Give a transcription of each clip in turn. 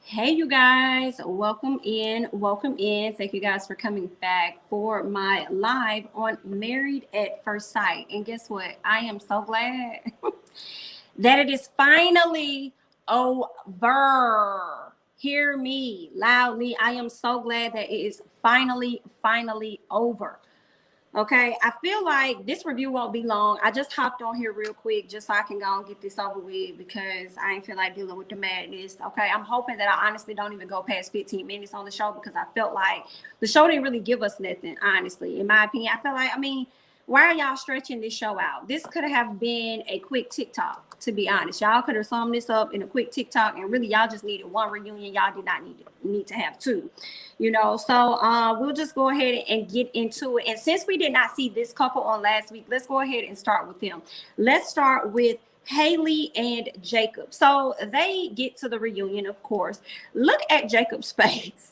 Hey, you guys, welcome in. Welcome in. Thank you guys for coming back for my live on Married at First Sight. And guess what? I am so glad that it is finally over. Hear me loudly. I am so glad that it is finally over. Okay, I feel like this review won't be long. I just hopped on here real quick just so I can go and get this over with because I ain't feel like dealing with the madness. Okay, I'm hoping that I honestly don't even go past 15 minutes on the show because I felt like the show didn't really give us nothing, honestly. In my opinion, I feel like, why are y'all stretching this show out? This could have been a quick TikTok, to be honest. Y'all could have summed this up in a quick TikTok, and really y'all just needed one reunion. Y'all did not need to have two. So we'll just go ahead and get into it. And since we did not see this couple on last week, let's go ahead and start with them. Let's start with Haley and Jacob. So they get to the reunion, of course. Look at Jacob's face.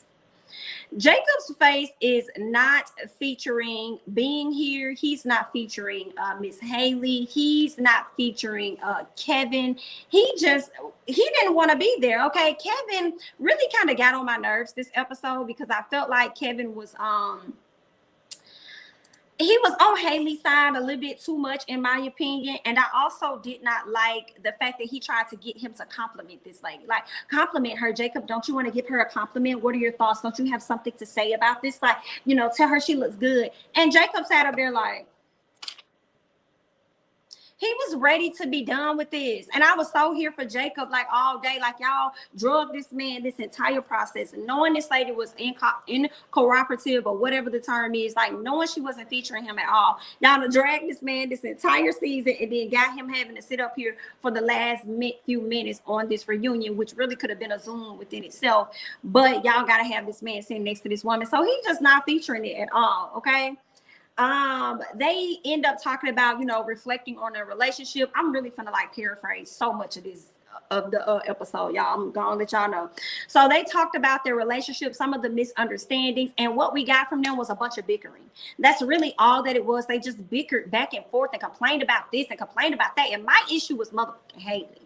Jacob's face is not featuring being here. He's not featuring Miss Haley. He's not featuring Kevin. He didn't want to be there. Okay, Kevin really kind of got on my nerves this episode because I felt like Kevin was he was on Haley's side a little bit too much, in my opinion. And I also did not like the fact that he tried to get him to compliment this lady. Like, compliment her. Jacob, don't you want to give her a compliment? What are your thoughts? Don't you have something to say about this? Like, tell her she looks good. And Jacob sat up there like, he was ready to be done with this. And I was so here for Jacob, like, all day. Like, y'all drug this man this entire process. And knowing this lady was incooperative, or whatever the term is, like, knowing she wasn't featuring him at all. Y'all dragged this man this entire season and then got him having to sit up here for the last few minutes on this reunion, which really could have been a Zoom within itself. But y'all got to have this man sitting next to this woman. So he's just not featuring it at all, okay? They end up talking about, reflecting on their relationship. I'm really gonna paraphrase so much of this of the episode, y'all. I'm gonna let y'all know. So they talked about their relationship, some of the misunderstandings, and what we got from them was a bunch of bickering. That's really all that it was. They just bickered back and forth and complained about this and complained about that. And my issue was motherfucking Haley.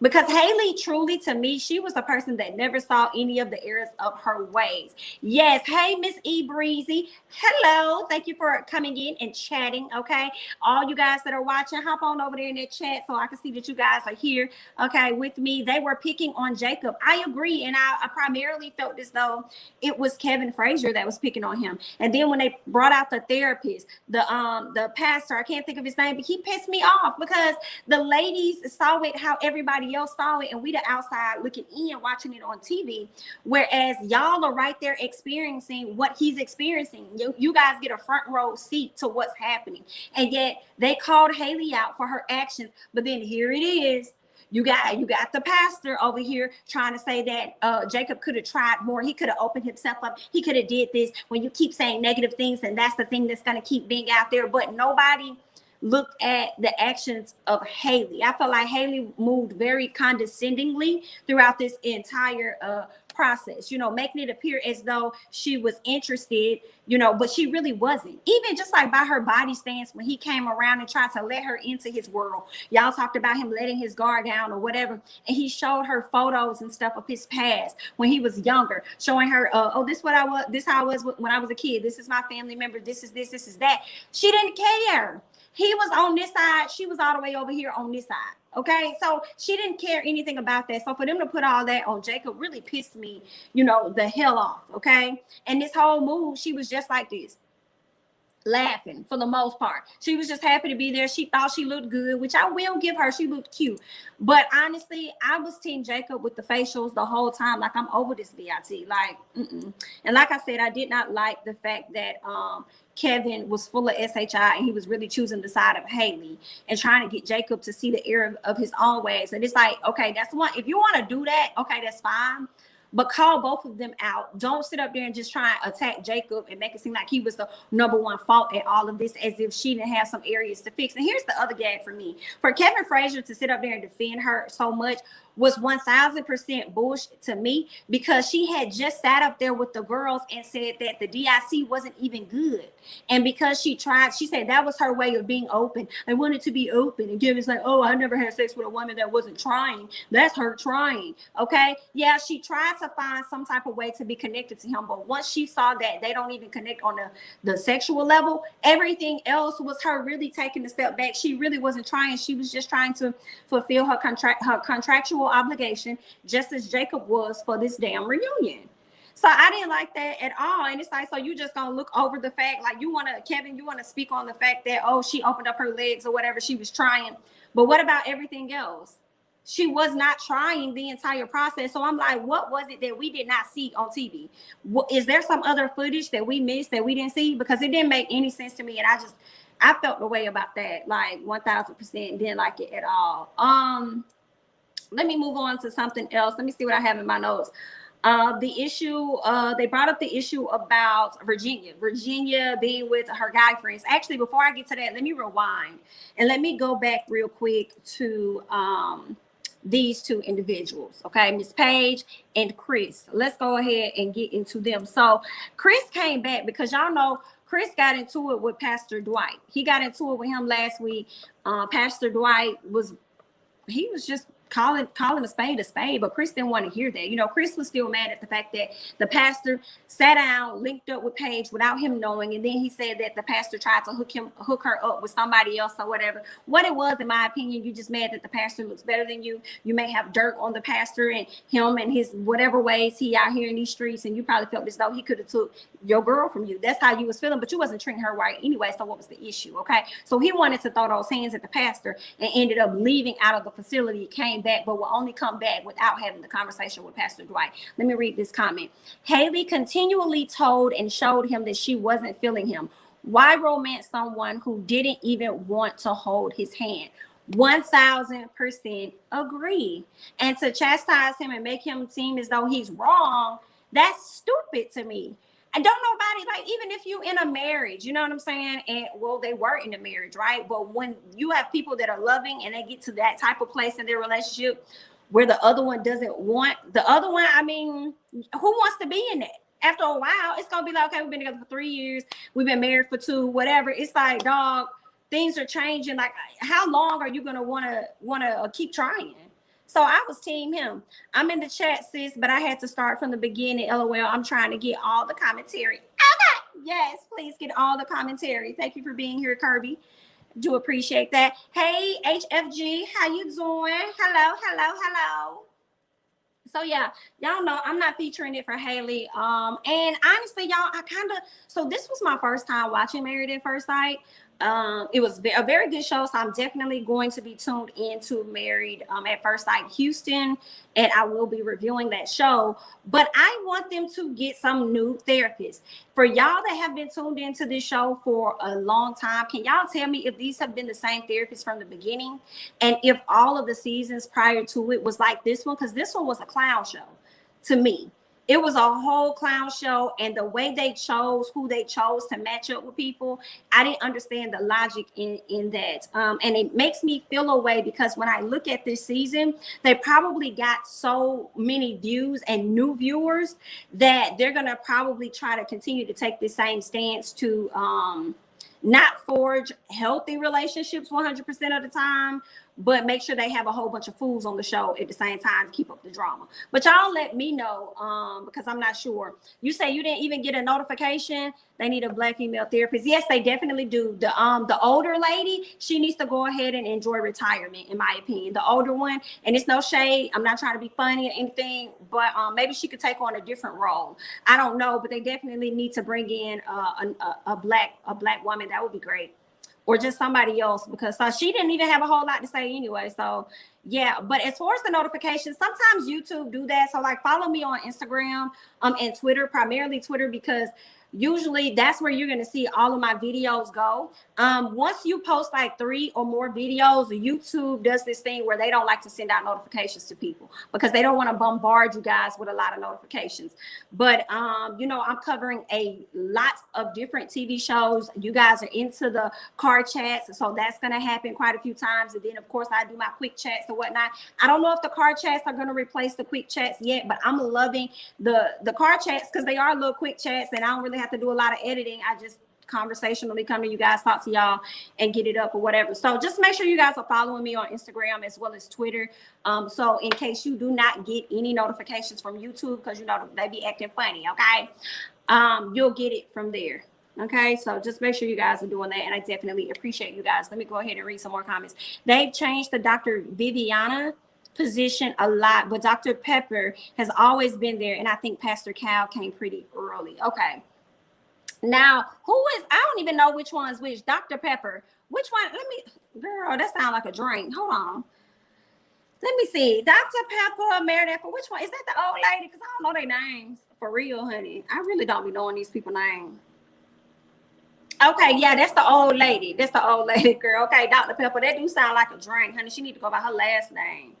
Because Haley, truly, to me, she was a person that never saw any of the errors of her ways. Yes. Hey, Miss E Breezy. Hello. Thank you for coming in and chatting. Okay. All you guys that are watching, hop on over there in that chat so I can see that you guys are here. Okay. With me. They were picking on Jacob. I agree. And I primarily felt as though it was Kevin Frazier that was picking on him. And then when they brought out the therapist, the pastor, I can't think of his name, but he pissed me off because the ladies saw it how everybody else saw it, and we the outside looking in, watching it on TV, whereas y'all are right there experiencing what he's experiencing. You guys get a front row seat to what's happening, and yet they called Haley out for her actions. But then here it is. You got the pastor over here trying to say that Jacob could have tried more. He could have opened himself up. He could have did this. When you keep saying negative things, and that's the thing that's going to keep being out there. But nobody looked at the actions of Haley. I felt like Haley moved very condescendingly throughout this entire process, making it appear as though she was interested, but she really wasn't. Even just like by her body stance when he came around and tried to let her into his world. Y'all talked about him letting his guard down or whatever, and he showed her photos and stuff of his past when he was younger, showing her, this how I was when I was a kid. This is my family member. This is that. She didn't care. He was on this side. She was all the way over here on this side. Okay. So she didn't care anything about that. So for them to put all that on Jacob really pissed me, the hell off. Okay. And this whole move, she was just like this, laughing for the most part. She was just happy to be there. She thought she looked good, which I will give her. She looked cute. But honestly, I was team Jacob with the facials the whole time. Like, I'm over this BIT. Like, And like I said, I did not like the fact that Kevin was full of SHI and he was really choosing the side of Haley and trying to get Jacob to see the error of his own ways. And it's like, okay, that's one. If you want to do that, okay, that's fine. But call both of them out. Don't sit up there and just try and attack Jacob and make it seem like he was the number one fault at all of this, as if she didn't have some areas to fix. And here's the other gag for me. For Kevin Frazier to sit up there and defend her so much, was 1000% bullshit to me, because she had just sat up there with the girls and said that the DIC wasn't even good. And because she tried, she said that was her way of being open. I wanted to be open. And Kevin's like, oh, I never had sex with a woman that wasn't trying. That's her trying. Okay. Yeah, she tried to find some type of way to be connected to him. But once she saw that they don't even connect on the sexual level, everything else was her really taking a step back. She really wasn't trying. She was just trying to fulfill her contractual obligation, just as Jacob was for this damn reunion. So I didn't like that at all. And it's like, so you just gonna look over the fact, like you want to, Kevin, you want to speak on the fact that, oh, she opened up her legs or whatever, she was trying. But what about everything else? She was not trying the entire process. So I'm like, what was it that we did not see on TV? Is there some other footage that we missed that we didn't see? Because it didn't make any sense to me. And I felt the way about that, like 1000%, didn't like it at all. Let me move on to something else. Let me see what I have in my notes. The issue, they brought up the issue about Virginia being with her guy friends. Actually, before I get to that, let me rewind and let me go back real quick to these two individuals. Okay, Miss Paige and Chris. Let's go ahead and get into them. So Chris came back because y'all know Chris got into it with Pastor Dwight. He got into it with him last week. Pastor Dwight was just calling a spade, but Chris didn't want to hear that. You know, Chris was still mad at the fact that the pastor sat down, linked up with Paige without him knowing, and then he said that the pastor tried to hook her up with somebody else or whatever. What it was, in my opinion, you just mad that the pastor looks better than you. You may have dirt on the pastor and him and his whatever ways he out here in these streets, and you probably felt as though he could have took your girl from you. That's how you was feeling, but you wasn't treating her right anyway. So what was the issue? Okay, so he wanted to throw those hands at the pastor and ended up leaving out of the facility. Came back, but will only come back without having the conversation with Pastor Dwight. Let me read this comment. Haley continually told and showed him that she wasn't feeling him. Why romance someone who didn't even want to hold his hand? 1000% agree. And to chastise him and make him seem as though he's wrong, that's stupid to me. And don't nobody, like, even if you in a marriage, you know what I'm saying? And well, they were in a marriage, right? But when you have people that are loving and they get to that type of place in their relationship where the other one doesn't want the other one, I mean, who wants to be in that? After a while, it's gonna be like, okay, we've been together for 3 years, we've been married for 2, whatever. It's like, dog, things are changing. Like, how long are you gonna wanna keep trying? So I was team him. I'm in the chat, sis, but I had to start from the beginning. LOL. I'm trying to get all the commentary. Okay. Yes, please get all the commentary. Thank you for being here, Kirby. Do appreciate that. Hey, HFG, how you doing? Hello. So yeah, y'all know I'm not featuring it for Haley. And honestly, y'all, so this was my first time watching Married at First Sight. It was a very good show, so I'm definitely going to be tuned into Married at First Sight Houston, and I will be reviewing that show. But I want them to get some new therapists. For y'all that have been tuned into this show for a long time, can y'all tell me if these have been the same therapists from the beginning, and if all of the seasons prior to it was like this one? Because this one was a clown show to me. It was a whole clown show, and the way they chose who they chose to match up with people, I didn't understand the logic in that. And it makes me feel a way, because when I look at this season, they probably got so many views and new viewers that they're going to probably try to continue to take the same stance to not forge healthy relationships 100% of the time, but make sure they have a whole bunch of fools on the show at the same time to keep up the drama. But y'all let me know, because I'm not sure. You say you didn't even get a notification they need a Black female therapist. Yes, they definitely do. The older lady, she needs to go ahead and enjoy retirement, in my opinion. The older one, and it's no shade, I'm not trying to be funny or anything, but maybe she could take on a different role. I don't know, but they definitely need to bring in a black woman. That would be great. Or just somebody else, because she didn't even have a whole lot to say anyway. So yeah, but as far as the notifications, sometimes YouTube do that. So like, follow me on Instagram and Twitter, primarily Twitter, because usually that's where you're going to see all of my videos go. Once you post like 3 or more videos, YouTube does this thing where they don't like to send out notifications to people because they don't want to bombard you guys with a lot of notifications. But you know, I'm covering a lot of different TV shows. You guys are into the car chats, so that's going to happen quite a few times. And then of course I do my quick chats and whatnot. I don't know if the car chats are going to replace the quick chats yet, but I'm loving the car chats because they are little quick chats and I don't really have to do a lot of editing. I just conversationally come to you guys, talk to y'all, and get it up or whatever. So just make sure you guys are following me on Instagram as well as Twitter. So in case you do not get any notifications from YouTube, because you know they be acting funny, okay? You'll get it from there. Okay, so just make sure you guys are doing that, and I definitely appreciate you guys. Let me go ahead and read some more comments. They've changed the Dr. Viviana position a lot, but Dr. Pepper has always been there, and I think Pastor Cal came pretty early. Okay. Now, who is, I don't even know which one's which. Dr. Pepper. Which one? Let me, girl, that sounds like a drink. Hold on. Let me see. Dr. Pepper, Meredith. Which one? Is that the old lady? Because I don't know their names. For real, honey. I really don't be knowing these people's names. Okay, yeah, that's the old lady. That's the old lady, girl. Okay, Dr. Pepper. That do sound like a drink, honey. She need to go by her last name.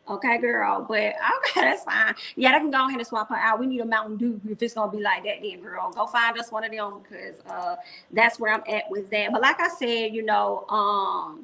Okay, girl, but okay, that's fine. Yeah, they can go ahead and swap her out. We need a Mountain Dew if it's gonna be like that, then, girl. Go find us one of them because that's where I'm at with that. But like I said, you know,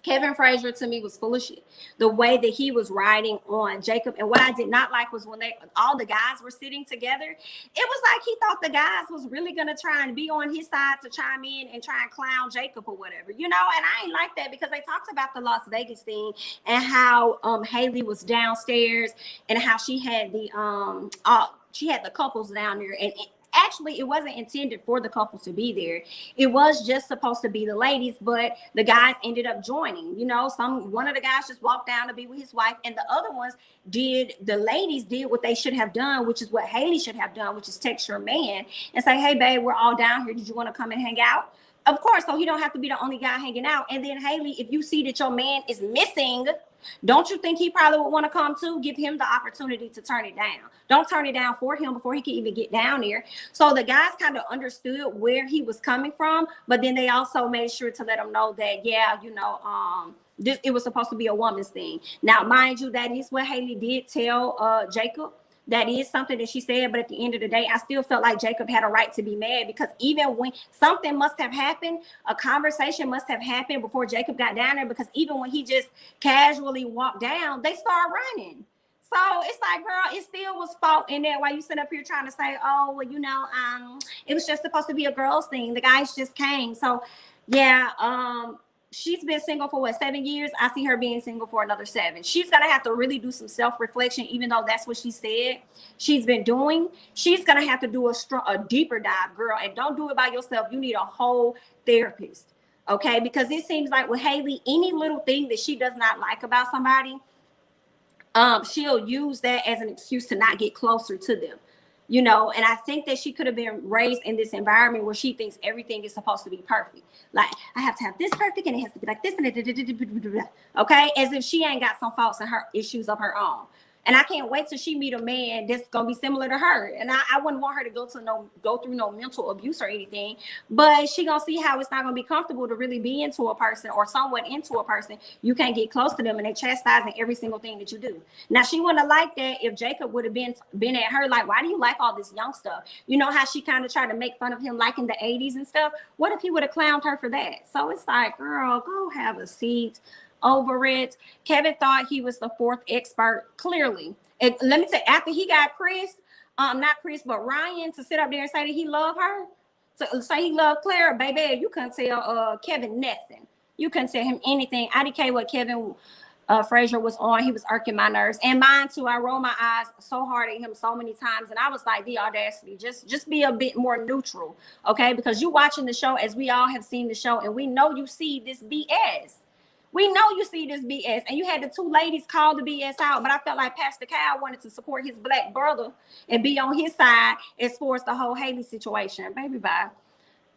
Kevin Frazier to me was full of shit. The way that he was riding on Jacob, and what I did not like was when all the guys were sitting together. It was like he thought the guys was really gonna try and be on his side to chime in and try and clown Jacob or whatever, you know. And I ain't like that because they talked about the Las Vegas thing and how Haley was downstairs and how she had the couples down there and. Actually, it wasn't intended for the couples to be there. It was just supposed to be the ladies, but the guys ended up joining. You know, one of the guys just walked down to be with his wife, and the other ones the ladies did what they should have done, which is what Haley should have done, which is text your man and say, hey, babe, we're all down here. Did you want to come and hang out? Of course, so he don't have to be the only guy hanging out. And then, Haley, if you see that your man is missing, don't you think he probably would want to come too? Give him the opportunity to turn it down. Don't turn it down for him before he can even get down there. So the guys kind of understood where he was coming from, but then they also made sure to let him know that, yeah, you know, it was supposed to be a woman's thing. Now, mind you, that is what Haley did tell Jacob. That is something that she said, but at the end of the day, I still felt like Jacob had a right to be mad because even when something must have happened, a conversation must have happened before Jacob got down there, because even when he just casually walked down, they started running. So it's like, girl, it still was fault in there while you sit up here trying to say, oh, well, you know, it was just supposed to be a girl's thing. The guys just came. So yeah, she's been single for 7 years. I see her being single for another 7. She's gonna have to really do some self-reflection, even though that's what she said she's been doing. She's gonna have to do a deeper dive, girl, and don't do it by yourself. You need a whole therapist, okay? Because it seems like with Haley, any little thing that she does not like about somebody, she'll use that as an excuse to not get closer to them. You know, and I think that she could have been raised in this environment where she thinks everything is supposed to be perfect. Like, I have to have this perfect and it has to be like this. And okay, as if she ain't got some faults and her issues of her own. And I can't wait till she meet a man that's gonna be similar to her. And I wouldn't want her to go through no mental abuse or anything, but she gonna see how it's not gonna be comfortable to really be into a person or somewhat into a person. You can't get close to them and they chastising every single thing that you do. Now she wouldn't have liked that if Jacob would have been at her like, why do you like all this young stuff? You know how she kind of tried to make fun of him like in the 80s and stuff. What if he would have clowned her for that? So it's like, girl, go have a seat. Over it. Kevin thought he was the 4th expert, clearly. And let me say, after he got Chris, not Chris, but Ryan, to sit up there and say that he loved her, to say he loved Claire, baby, you couldn't tell Kevin nothing. You couldn't tell him anything. I didn't care what Kevin Frazier was on. He was irking my nerves. And mine too. I rolled my eyes so hard at him so many times. And I was like, the audacity, just be a bit more neutral, okay? Because you watching the show, as we all have seen the show, and we know you see this BS. We know you see this BS, and you had the 2 ladies call the BS out, but I felt like Pastor Cal wanted to support his black brother and be on his side as far as the whole Haley situation. Baby, bye.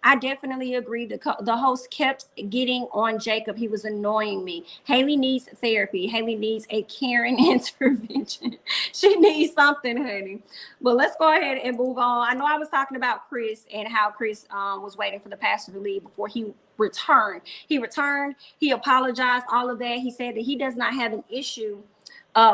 I definitely agree. The host kept getting on Jacob. He was annoying me. Haley needs therapy. Haley needs a caring intervention. She needs something, honey. But let's go ahead and move on. I know I was talking about Chris and how Chris was waiting for the pastor to leave before he returned. He returned. He apologized, all of that. He said that he does not have an issue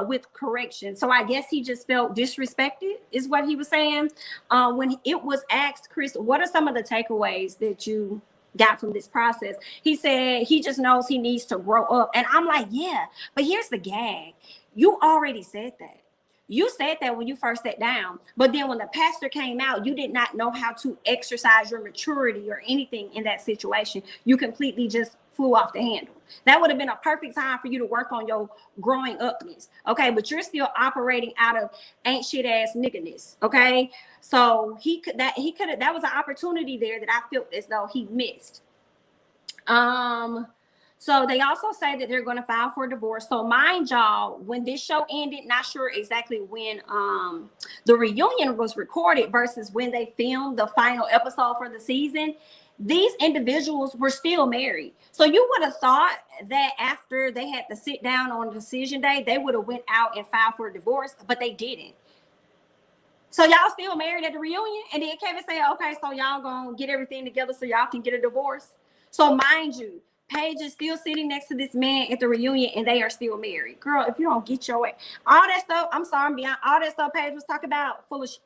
with correction. So I guess he just felt disrespected is what he was saying. When it was asked, Chris, what are some of the takeaways that you got from this process? He said he just knows he needs to grow up. And I'm like, yeah, but here's the gag. You already said that. You said that when you first sat down, but then when the pastor came out, you did not know how to exercise your maturity or anything in that situation. You completely just flew off the handle. That would have been a perfect time for you to work on your growing upness. Okay. But you're still operating out of ain't shit ass nigganess. Okay. So that was an opportunity there that I felt as though he missed. So they also say that they're going to file for divorce. So mind y'all, when this show ended, not sure exactly when the reunion was recorded versus when they filmed the final episode for the season, these individuals were still married. So you would have thought that after they had to sit down on decision day, they would have went out and filed for a divorce, but they didn't. So y'all still married at the reunion? And then Kevin said, okay, so y'all gonna get everything together so y'all can get a divorce? So mind you, Paige is still sitting next to this man at the reunion and they are still married. Girl, if you don't get your way, all that stuff, I'm sorry, beyond all that stuff Paige was talking about, foolish.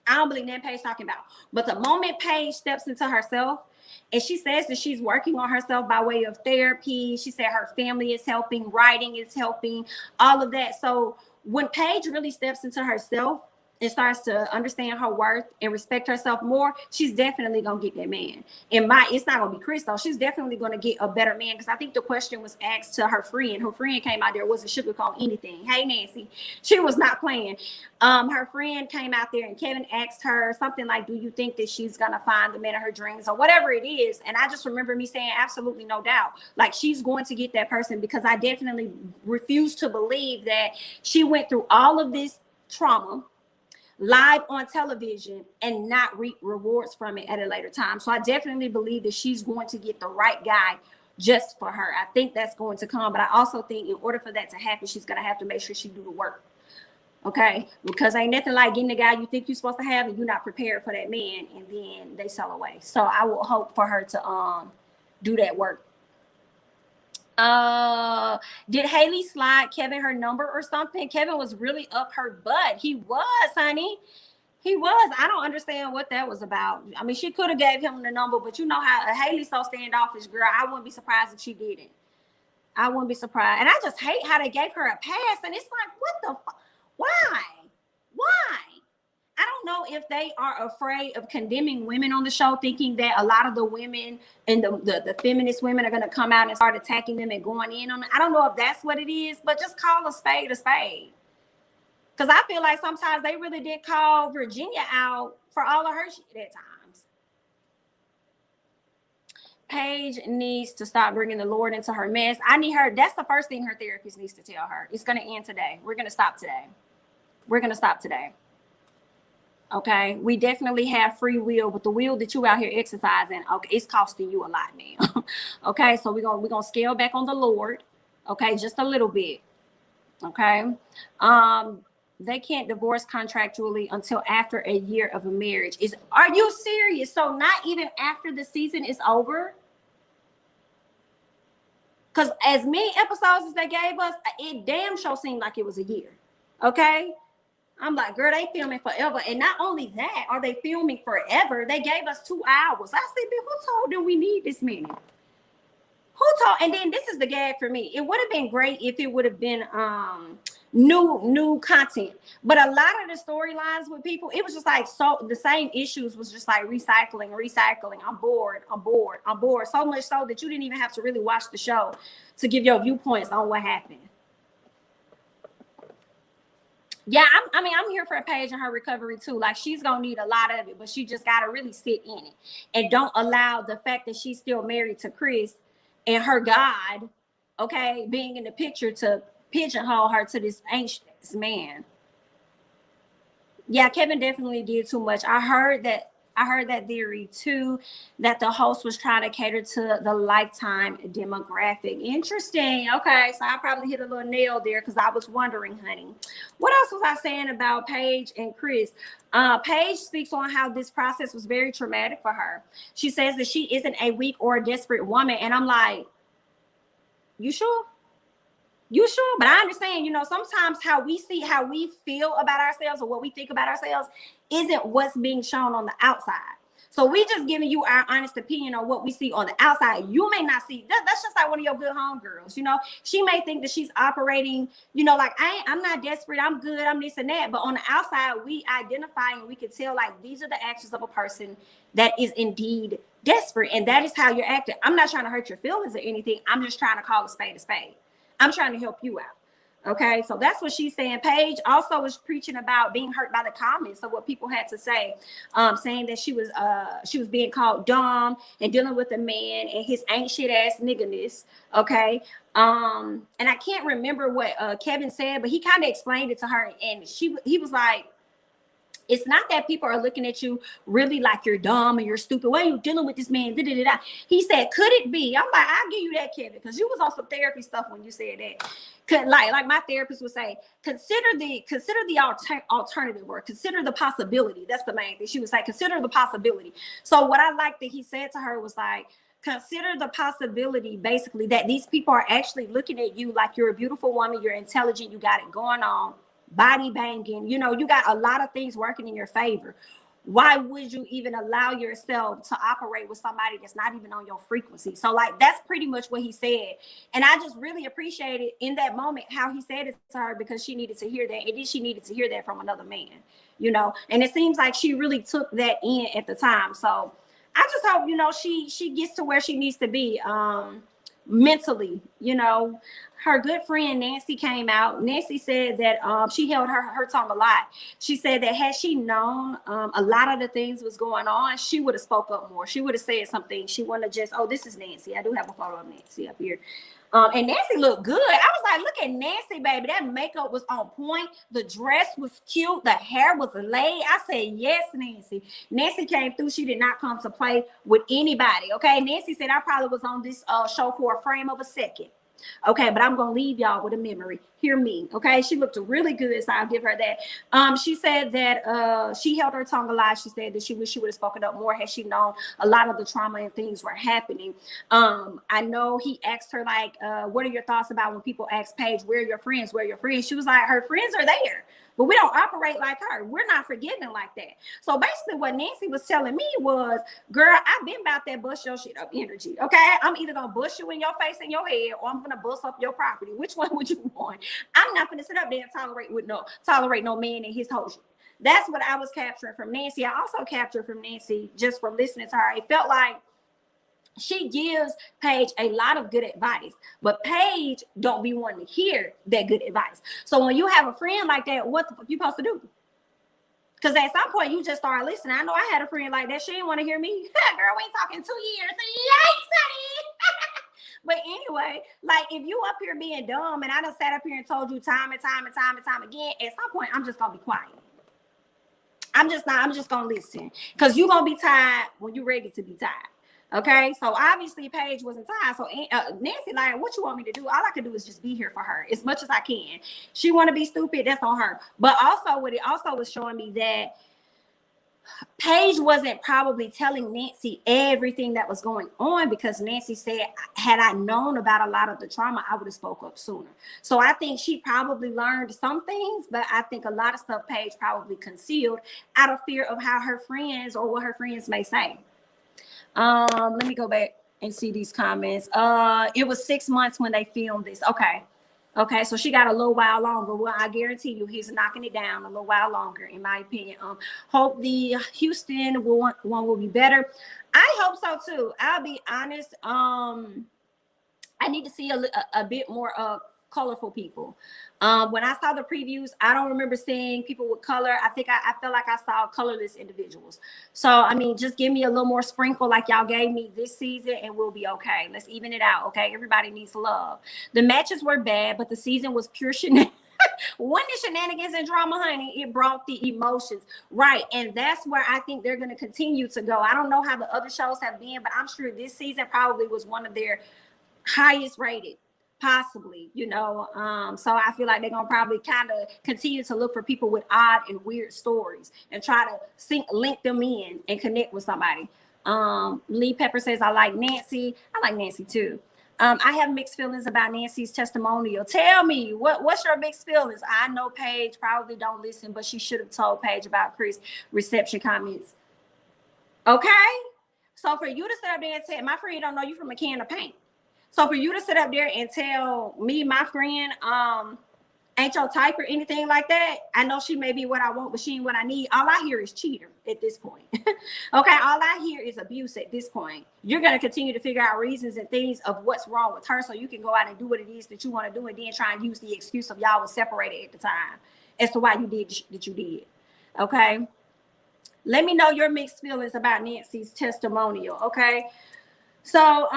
I don't believe that Paige talking about. But the moment Paige steps into herself and she says that she's working on herself by way of therapy, she said her family is helping, writing is helping, all of that. So when Paige really steps into herself and starts to understand her worth and respect herself more, she's definitely gonna get that man. It's not gonna be Chris though. She's definitely gonna get a better man, because I think the question was asked to her friend. Her friend came out there, wasn't sugarcoating anything. Hey Nancy, she was not playing. Her friend came out there and Kevin asked her something like, do you think that she's gonna find the man of her dreams or whatever it is? And I just remember me saying, absolutely no doubt. Like, she's going to get that person, because I definitely refuse to believe that she went through all of this trauma live on television and not reap rewards from it at a later time. So I definitely believe that she's going to get the right guy just for her. I think that's going to come, but I also think in order for that to happen, she's going to have to make sure she do the work. Okay, because ain't nothing like getting the guy you think you're supposed to have and you're not prepared for that man, and then they sell away. So I will hope for her to do that work. Did Haley slide Kevin her number or something? Kevin was really up her butt. He was, honey. He was. I don't understand what that was about. I mean, she could have gave him the number, but you know how Haley's so standoffish, girl. I wouldn't be surprised if she didn't. I wouldn't be surprised. And I just hate how they gave her a pass. And it's like, what the fuck? Why? I don't know if they are afraid of condemning women on the show, thinking that a lot of the women and the feminist women are going to come out and start attacking them and going in on them. I don't know if that's what it is, but just call a spade a spade. Because I feel like sometimes they really did call Virginia out for all of her shit at times. Paige needs to stop bringing the Lord into her mess. I need her. That's the first thing her therapist needs to tell her. It's going to end today. We're going to stop today. Okay, we definitely have free will, but the will that you out here exercising, okay, it's costing you a lot, man. Okay, so we're gonna scale back on the Lord, okay, just a little bit. Okay, they can't divorce contractually until after a year of a marriage. Are you serious? So not even after the season is over? Because as many episodes as they gave us, it damn sure seemed like it was a year. Okay. I'm like, girl, they filming forever. And not only that, are they filming forever? They gave us 2 hours. I said, who told them we need this many? Who told? And then this is the gag for me. It would have been great if it would have been new content. But a lot of the storylines with people, it was just like, so the same issues was just like recycling. I'm bored. So much so that you didn't even have to really watch the show to give your viewpoints on what happened. Yeah, I'm here for Paige and her recovery too. Like, she's gonna need a lot of it, but she just gotta really sit in it and don't allow the fact that she's still married to Chris and her God, okay, being in the picture to pigeonhole her to this anxious man. Yeah, Kevin definitely did too much. I heard that I heard that theory too, that the host was trying to cater to the lifetime demographic. Interesting. Okay, so I probably hit a little nail there because I was wondering, honey. What else was I saying about Paige and Chris? Paige speaks on how this process was very traumatic for her. She says that she isn't a weak or a desperate woman. And I'm like, you sure? You sure? But I understand, sometimes how we feel about ourselves or what we think about ourselves isn't what's being shown on the outside. So we just giving you our honest opinion on what we see on the outside. You may not see that's just like one of your good homegirls, She may think that she's operating, like I'm not desperate, I'm good, I'm this and that. But on the outside, we identify and we can tell like these are the actions of a person that is indeed desperate. And that is how you're acting. I'm not trying to hurt your feelings or anything. I'm just trying to call a spade a spade. I'm trying to help you out. Okay, so that's what she's saying. Paige also was preaching about being hurt by the comments of what people had to say, saying that she was being called dumb and dealing with a man and his ain't shit ass niggerness. Okay, and I can't remember what Kevin said, but he kind of explained it to her, and he was like, it's not that people are looking at you really like you're dumb and you're stupid. Why are you dealing with this man? Da-da-da-da. He said, could it be? I'm like, I'll give you that, Kevin, because you was on some therapy stuff when you said that. Like my therapist would say, consider the alternative, or consider the possibility. That's the main thing. She would say, consider the possibility. So what I like that he said to her was like, consider the possibility, basically, that these people are actually looking at you like you're a beautiful woman, you're intelligent, you got it going on. Body banging, you got a lot of things working in your favor. Why would you even allow yourself to operate with somebody that's not even on your frequency? So like, that's pretty much what he said. And I just really appreciated in that moment how he said it to her, because she needed to hear that. And then she needed to hear that from another man, and it seems like she really took that in at the time. So I just hope, she gets to where she needs to be mentally. Her good friend Nancy came out. Nancy said that she held her tongue a lot. She said that had she known a lot of the things was going on, she would have spoke up more. She would have said something. She wouldn't have just, this is Nancy. I do have a photo of Nancy up here. And Nancy looked good. I was like, look at Nancy, baby. That makeup was on point. The dress was cute. The hair was laid. I said, yes, Nancy. Nancy came through. She did not come to play with anybody. Okay. Nancy said, I probably was on this show for a frame of a second. Okay, but I'm gonna leave y'all with a memory. Hear me, okay? She looked really good, so I'll give her that. She said that she held her tongue a lot. She said that she wished she would have spoken up more had she known a lot of the trauma and things were happening. I know he asked her like, what are your thoughts about when people ask Paige, where are your friends? Where are your friends? She was like, her friends are there, but we don't operate like her. We're not forgiving like that. So basically what Nancy was telling me was, girl, I've been about that bust your shit up energy, okay? I'm either gonna bust you in your face and your head, or I'm gonna bust up your property. Which one would you want? I'm not gonna sit up there and tolerate no man and his whole shit. That's what I was capturing from Nancy. I also captured from Nancy, just from listening to her, it felt like she gives Paige a lot of good advice, but Paige don't be wanting to hear that good advice. So when you have a friend like that, what the fuck you supposed to do? Because at some point you just start listening. I know I had a friend like that. She didn't want to hear me. Girl, we ain't talking 2 years. Yikes, honey. But anyway, like if you up here being dumb, and I done sat up here and told you time and time again, at some point I'm just gonna be quiet. I'm just gonna listen, because you're gonna be tired when you're ready to be tired. Okay, so obviously Paige wasn't tired. So Nancy, like, what you want me to do? All I can do is just be here for her as much as I can. She want to be stupid, that's on her. But also, what it also was showing me that Paige wasn't probably telling Nancy everything that was going on, because Nancy said, had I known about a lot of the trauma, I would have spoke up sooner. So I think she probably learned some things, but I think a lot of stuff Paige probably concealed out of fear of how her friends or what her friends may say. Let me go back and see these comments. It was 6 months when they filmed this. Okay, so she got a little while longer. Well, I guarantee you he's knocking it down a little while longer, in my opinion. Hope the Houston one will be better. I hope so too. I'll be honest. I need to see a bit more colorful people. When I saw the previews, I don't remember seeing people with color. I felt like I saw colorless individuals. So, I mean, just give me a little more sprinkle like y'all gave me this season and we'll be okay. Let's even it out, okay? Everybody needs love. The matches were bad, but the season was pure shenanigans. When the shenanigans and drama, honey, it brought the emotions, right? And that's where I think they're going to continue to go. I don't know how the other shows have been, but I'm sure this season probably was one of their highest rated, possibly, you know. So I feel like they're gonna probably kind of continue to look for people with odd and weird stories and try to link them in and connect with somebody. Lee Pepper says, I like Nancy. I like Nancy too. I have mixed feelings about Nancy's testimonial. Tell me, what's your mixed feelings? I know Paige probably don't listen, but she should have told Paige about Chris' reception comments. Okay? So for you to sit up there and tell, my friend don't know you from a can of paint. So for you to sit up there and tell me, my friend, ain't your type or anything like that, I know she may be what I want, but she ain't what I need. All I hear is cheater at this point. Okay, all I hear is abuse at this point. You're going to continue to figure out reasons and things of what's wrong with her so you can go out and do what it is that you want to do and then try and use the excuse of y'all was separated at the time as to why you did what you did. Okay? Let me know your mixed feelings about Nancy's testimonial, okay? So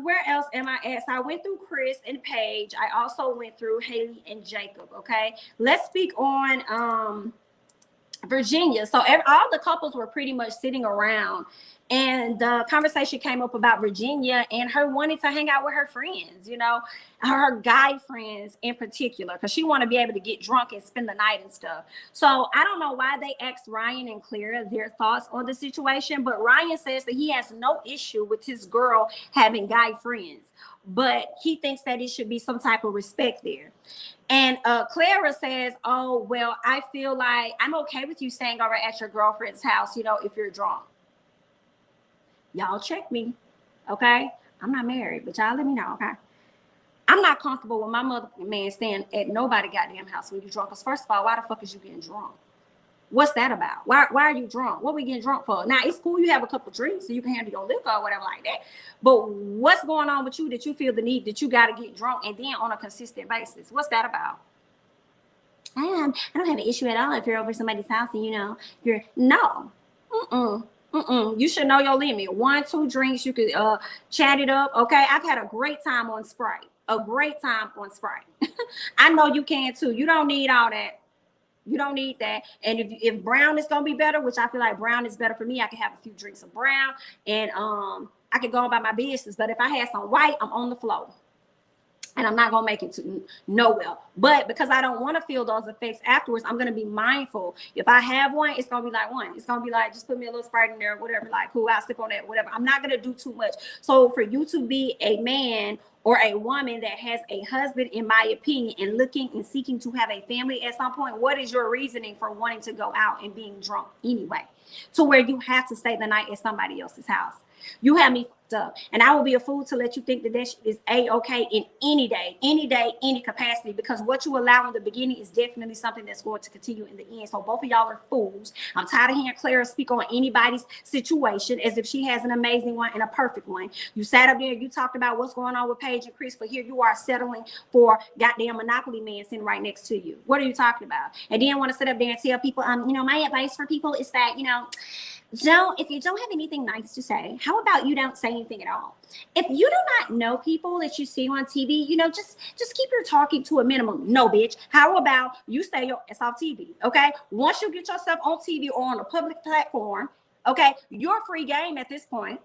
where else am I at? So I went through Chris and Paige. I also went through Haley and Jacob. Okay, let's speak on Virginia. So all the couples were pretty much sitting around, and the conversation came up about Virginia and her wanting to hang out with her friends, you know, her guy friends in particular, because she want to be able to get drunk and spend the night and stuff. So I don't know why they asked Ryan and Clara their thoughts on the situation, but Ryan says that he has no issue with his girl having guy friends, but he thinks that it should be some type of respect there. And Clara says, oh, well, I feel like I'm okay with you staying over at your girlfriend's house, you know, if you're drunk. Y'all check me, okay? I'm not married, but y'all let me know, okay? I'm not comfortable with my mother man staying at nobody goddamn house when you're drunk. Because first of all, why the fuck is you getting drunk? What's that about? Why are you drunk? What are we getting drunk for? Now, it's cool you have a couple drinks so you can handle your liquor or whatever like that. But what's going on with you that you feel the need that you got to get drunk and then on a consistent basis? What's that about? I don't have an issue at all if you're over somebody's house and, you know, you're... No. You should know your limit. 1, 2 drinks, you could chat it up. Okay, I've had a great time on Sprite. A great time on Sprite. I know you can too. You don't need all that. You don't need that. And if brown is gonna be better, which I feel like brown is better for me, I can have a few drinks of brown and I could go about my business. But if I had some white, I'm on the floor. And I'm not going to make it to nowhere. But because I don't want to feel those effects afterwards, I'm going to be mindful. If I have one, it's going to be like one. It's going to be like, just put me a little Sprite in there, whatever, like, cool, I'll sip on that, whatever. I'm not going to do too much. So for you to be a man or a woman that has a husband, in my opinion, and looking and seeking to have a family at some point, what is your reasoning for wanting to go out and being drunk anyway? To where you have to stay the night at somebody else's house. You have me fucked up, and I will be a fool to let you think that that is a-okay in any day, any capacity, because what you allow in the beginning is definitely something that's going to continue in the end. So both of y'all are fools. I'm tired of hearing Clara speak on anybody's situation as if she has an amazing one and a perfect one. You sat up there, you talked about what's going on with Paige and Chris, but here you are settling for goddamn Monopoly man sitting right next to you. What are you talking about? And then want to sit up there and tell people, you know, my advice for people is that, you know, if you don't have anything nice to say, how about you don't say anything at all? If you do not know people that you see on TV, you know, just keep your talking to a minimum. No, bitch. How about you stay your ass off TV, okay? Once you get yourself on TV or on a public platform, okay, you're free game at this point.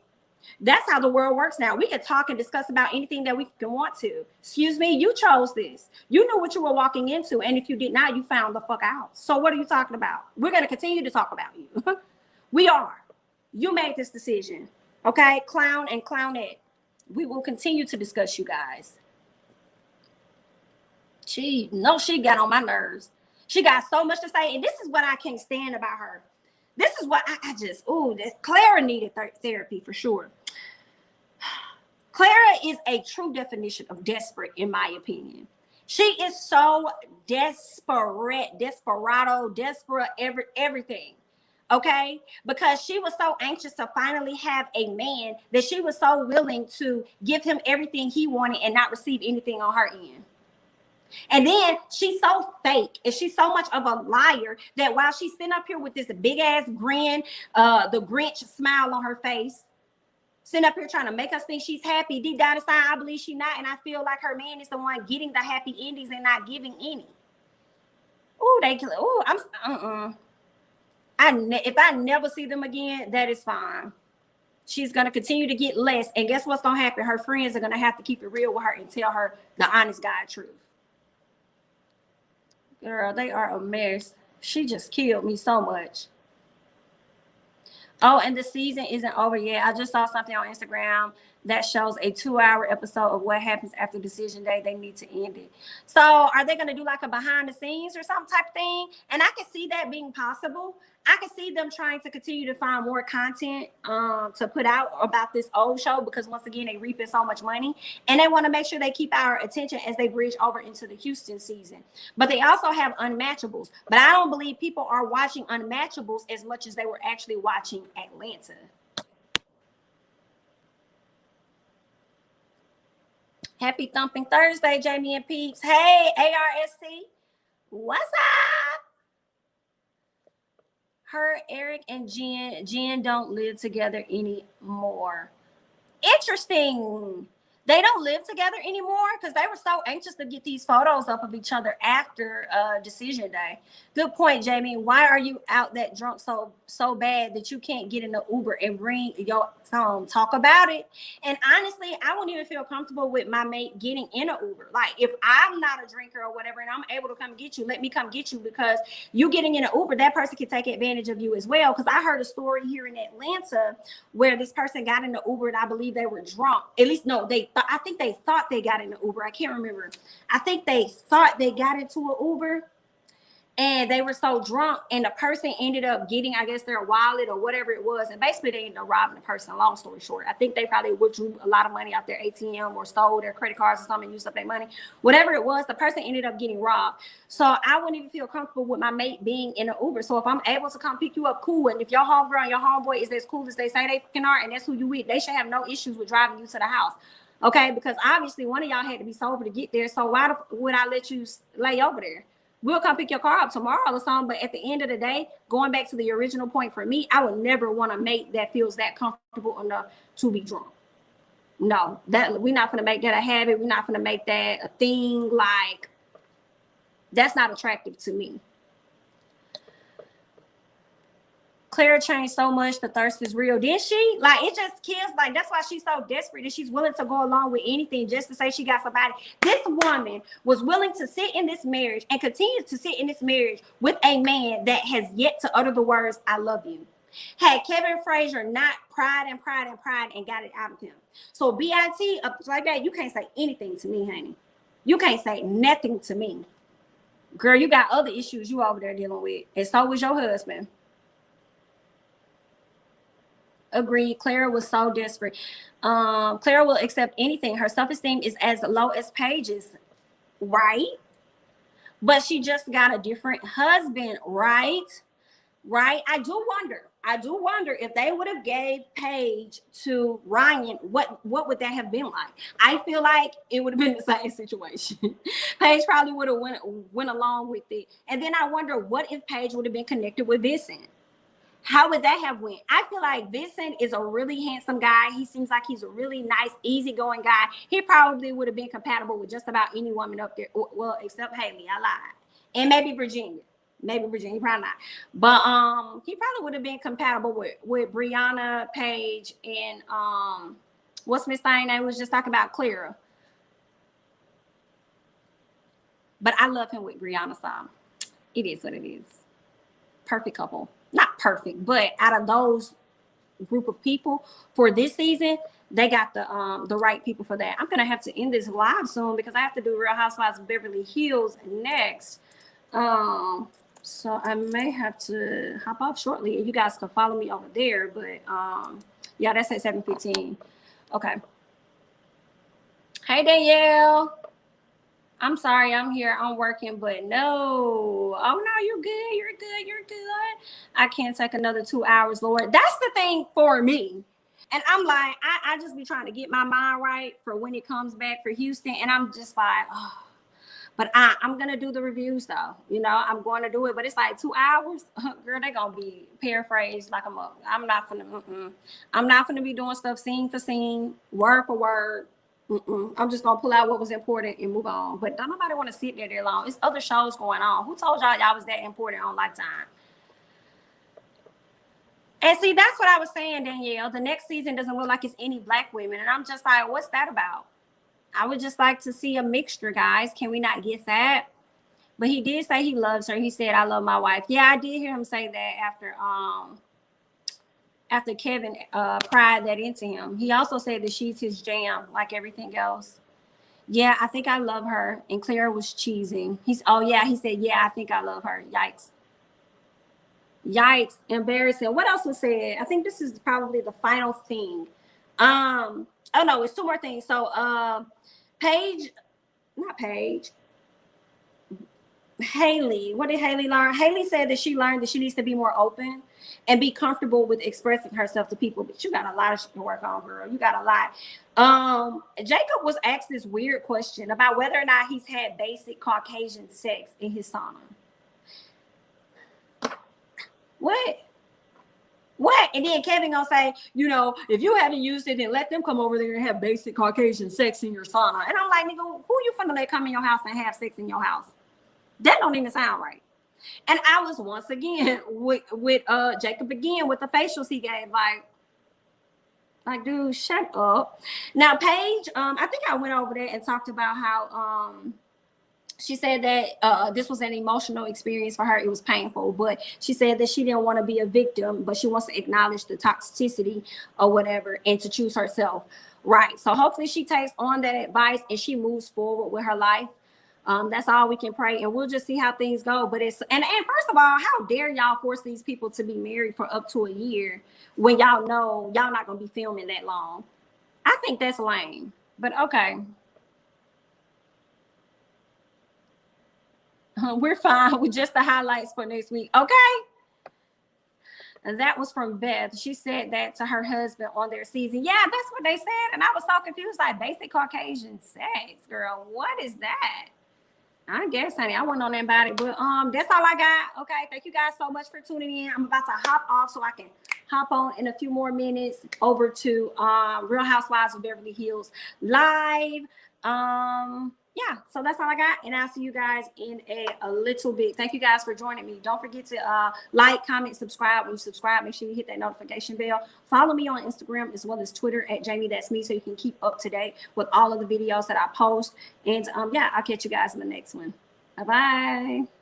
That's how the world works now. We can talk and discuss about anything that we can want to. Excuse me, you chose this. You knew what you were walking into, and if you did not, you found the fuck out. So what are you talking about? We're going to continue to talk about you. We are. You made this decision. Okay? Clown and clownette. We will continue to discuss you guys. She got on my nerves. She got so much to say. And this is what I can't stand about her. This is what I just, Clara needed therapy for sure. Clara is a true definition of desperate, in my opinion. She is so desperate, everything. Okay, because she was so anxious to finally have a man that she was so willing to give him everything he wanted and not receive anything on her end. And then she's so fake and she's so much of a liar that while she's sitting up here with this big ass grin, the Grinch smile on her face, sitting up here trying to make us think she's happy, deep down inside, I believe she's not. And I feel like her man is the one getting the happy endings and not giving any. okay, oh, if I never see them again, that is fine. She's going to continue to get less. And guess what's going to happen? Her friends are going to have to keep it real with her and tell her the honest God truth. Girl, they are a mess. She just killed me so much. Oh, and the season isn't over yet. I just saw something on Instagram that shows a 2-hour episode of what happens after decision day. They need to end it. So are they going to do like a behind the scenes or some type of thing? And I can see that being possible. I can see them trying to continue to find more content to put out about this old show, because once again, they reaping so much money and they want to make sure they keep our attention as they bridge over into the Houston season. But they also have Unmatchables. But I don't believe people are watching Unmatchables as much as they were actually watching Atlanta. Happy Thumping Thursday, Jamie and Peeps. Hey, ARSC. What's up? Her, Eric, and Jen don't live together anymore. Interesting. They don't live together anymore because they were so anxious to get these photos up of each other after decision day. Good point, Jamie. Why are you out that drunk so bad that you can't get in the Uber and bring your song? Talk about it. And honestly, I wouldn't even feel comfortable with my mate getting in an Uber. Like, if I'm not a drinker or whatever and I'm able to come get you, let me come get you, because you getting in an Uber, that person can take advantage of you as well. Because I heard a story here in Atlanta where this person got in the Uber and I believe they were drunk. At least, no, I think they thought they got in the Uber. I can't remember. I think they thought they got into an Uber and they were so drunk, and the person ended up getting, I guess, their wallet or whatever it was. And basically they ended up robbing the person. Long story short, I think they probably withdrew a lot of money out their ATM or stole their credit cards or something and used up their money. Whatever it was, the person ended up getting robbed. So I wouldn't even feel comfortable with my mate being in an Uber. So if I'm able to come pick you up, cool. And if your homegirl and your homeboy is as cool as they say they fucking are, and that's who you with, they should have no issues with driving you to the house. Okay, because obviously one of y'all had to be sober to get there. So why would I let you lay over there? We'll come pick your car up tomorrow or something. But at the end of the day, going back to the original point for me, I would never want a mate that feels that comfortable enough to be drunk. No, that we're not going to make that a habit. We're not going to make that a thing. Like, that's not attractive to me. Clara changed so much. The thirst is real. Did she? Like, it just kills. Like, that's why she's so desperate that she's willing to go along with anything just to say she got somebody. This woman was willing to sit in this marriage and continues to sit in this marriage with a man that has yet to utter the words, I love you. Had Kevin Frazier not cried and got it out of him. So BIT, up like that, you can't say anything to me, honey. You can't say nothing to me. Girl, you got other issues you over there dealing with. And so was your husband. Agreed. Clara was so desperate. Clara will accept anything. Her self-esteem is as low as Paige's, right? But she just got a different husband, right? Right? I do wonder if they would have gave Paige to Ryan, what would that have been like? I feel like it would have been the same situation. Paige probably would have went along with it. And then I wonder, what if Paige would have been connected with Vincent? How would that have went? I feel like Vincent is a really handsome guy. He seems like he's a really nice, easygoing guy. He probably would have been compatible with just about any woman up there. Well, except Haley. I lied. And maybe Virginia. Probably not. But he probably would have been compatible with Brianna, Paige, and what's Miss Thing name? Was just talking about Clara. But I love him with Brianna, so it is what it is. Perfect couple. Not perfect, but out of those group of people for this season, they got the right people for that. I'm gonna have to end this live soon because I have to do Real Housewives of Beverly Hills next. So I may have to hop off shortly. You guys can follow me over there, but yeah, that's at 7:15. Okay. Hey Danielle. I'm sorry, I'm here, I'm working, but no. Oh no, you're good. I can't take another 2 hours, Lord. That's the thing for me. And I'm like, I just be trying to get my mind right for when it comes back for Houston. And I'm just like, oh. But I'm going to do the reviews though. You know, I'm going to do it, but it's like 2 hours. Girl, they're going to be paraphrased like I'm not going to be doing stuff scene for scene, word for word. I'm just gonna pull out what was important and move on. But don't nobody want to sit there that long. It's other shows going on. Who told y'all was that important on Lifetime? And see, that's what I was saying, Danielle. The next season doesn't look like it's any black women. And I'm just like, what's that about? I would just like to see a mixture, guys. Can we not get that? But he did say he loves her. He said, I love my wife. Yeah, I did hear him say that after Kevin pried that into him. He also said that she's his jam, like everything else. Yeah, I think I love her. And Claire was cheesing. He said, yeah, I think I love her. Yikes. Yikes, embarrassing. What else was said? I think this is probably the final thing. Oh no, it's two more things. So Haley, what did Haley learn? Haley said that she learned that she needs to be more open and be comfortable with expressing herself to people. But you got a lot of shit to work on, girl. You got a lot. Jacob was asked this weird question about whether or not he's had basic Caucasian sex in his sauna. What? And then Kevin gonna say, if you haven't used it, then let them come over there and have basic Caucasian sex in your sauna. And I'm like, nigga, who you finna let come in your house and have sex in your house? That don't even sound right. And I was once again with Jacob again with the facials he gave, like, dude, shut up. Now, Paige, I think I went over there and talked about how she said that this was an emotional experience for her. It was painful, but she said that she didn't want to be a victim, but she wants to acknowledge the toxicity or whatever and to choose herself. Right. So hopefully she takes on that advice and she moves forward with her life. That's all we can pray, and we'll just see how things go. But and first of all, how dare y'all force these people to be married for up to a year when y'all know y'all not going to be filming that long? I think that's lame, but okay. We're fine with just the highlights for next week. Okay. And that was from Beth. She said that to her husband on their season. Yeah, that's what they said. And I was so confused, like basic Caucasian sex, girl. What is that? I guess, honey, I wasn't on that about it. But that's all I got. Okay. Thank you guys so much for tuning in. I'm about to hop off so I can hop on in a few more minutes over to Real Housewives of Beverly Hills live. Yeah, so that's all I got, and I'll see you guys in a little bit. Thank you guys for joining me. Don't forget to like, comment, subscribe. When you subscribe, make sure you hit that notification bell. Follow me on Instagram as well as Twitter at jamithatsme so you can keep up to date with all of the videos that I post. And yeah, I'll catch you guys in the next one. Bye-bye.